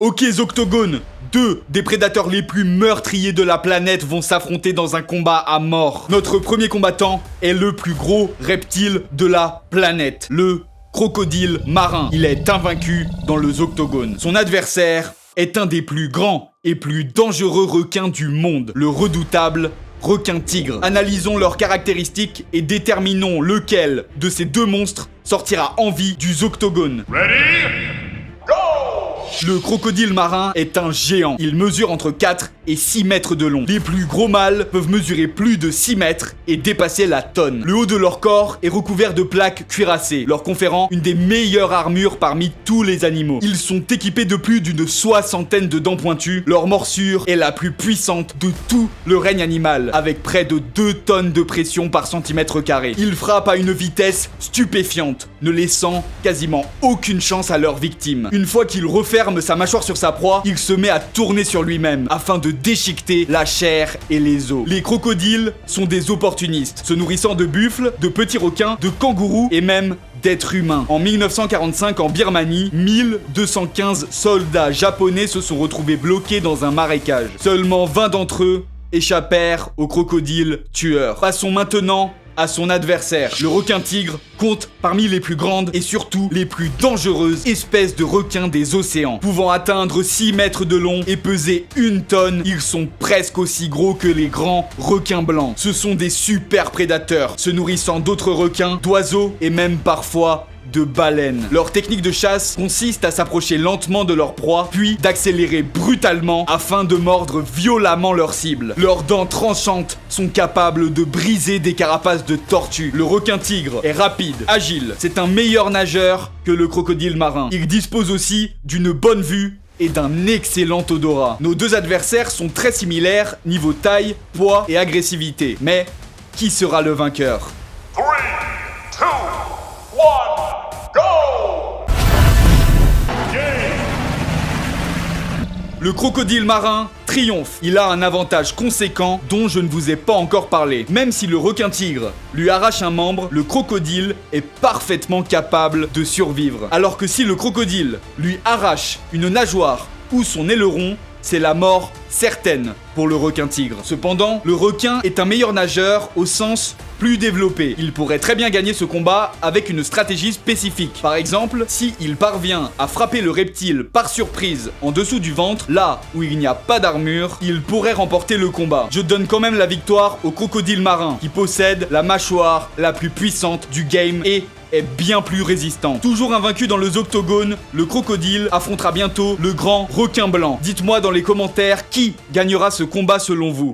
Ok Zoctogone, deux des prédateurs les plus meurtriers de la planète vont s'affronter dans un combat à mort. Notre premier combattant est le plus gros reptile de la planète, le crocodile marin. Il est invaincu dans le Zoctogone. Son adversaire est un des plus grands et plus dangereux requins du monde, le redoutable requin-tigre. Analysons leurs caractéristiques et déterminons lequel de ces deux monstres sortira en vie du Zoctogone. Ready? Le crocodile marin est un géant. Il mesure entre 4 et 6 mètres de long. Les plus gros mâles peuvent mesurer plus de 6 mètres et dépasser la tonne. Le haut de leur corps est recouvert de plaques cuirassées, leur conférant une des meilleures armures parmi tous les animaux. Ils sont équipés de plus d'une soixantaine de dents pointues. Leur morsure est la plus puissante de tout le règne animal, avec près de 2 tonnes de pression par centimètre carré. Ils frappent à une vitesse stupéfiante, ne laissant quasiment aucune chance à leurs victimes. Une fois qu'il referme sa mâchoire sur sa proie, il se met à tourner sur lui-même afin de déchiqueter la chair et les os. Les crocodiles sont des opportunistes, se nourrissant de buffles, de petits requins, de kangourous et même d'êtres humains. En 1945, en Birmanie, 1215 soldats japonais se sont retrouvés bloqués dans un marécage. Seulement 20 d'entre eux échappèrent au crocodile tueur. Passons maintenant à son adversaire. Le requin-tigre compte parmi les plus grandes et surtout les plus dangereuses espèces de requins des océans. Pouvant atteindre 6 mètres de long et peser 1 tonne, ils sont presque aussi gros que les grands requins blancs. Ce sont des super prédateurs, se nourrissant d'autres requins, d'oiseaux et même parfois de baleines. Leur technique de chasse consiste à s'approcher lentement de leur proie, puis d'accélérer brutalement afin de mordre violemment leur cible. Leurs dents tranchantes sont capables de briser des carapaces de tortues. Le requin-tigre est rapide, agile. C'est un meilleur nageur que le crocodile marin. Il dispose aussi d'une bonne vue et d'un excellent odorat. Nos deux adversaires sont très similaires niveau taille, poids et agressivité. Mais qui sera le vainqueur? 3, 2, 1, go! Le crocodile marin triomphe. Il a un avantage conséquent dont je ne vous ai pas encore parlé. Même si le requin-tigre lui arrache un membre, le crocodile est parfaitement capable de survivre. Alors que si le crocodile lui arrache une nageoire ou son aileron, c'est la mort certaine pour le requin-tigre. Cependant, le requin est un meilleur nageur au sens plus développé. Il pourrait très bien gagner ce combat avec une stratégie spécifique. Par exemple, si il parvient à frapper le reptile par surprise en dessous du ventre, là où il n'y a pas d'armure, il pourrait remporter le combat. Je donne quand même la victoire au crocodile marin, qui possède la mâchoire la plus puissante du game et est bien plus résistant. Toujours invaincu dans le Zoctogone, le crocodile affrontera bientôt le grand requin blanc. Dites-moi dans les commentaires qui gagnera ce combat selon vous.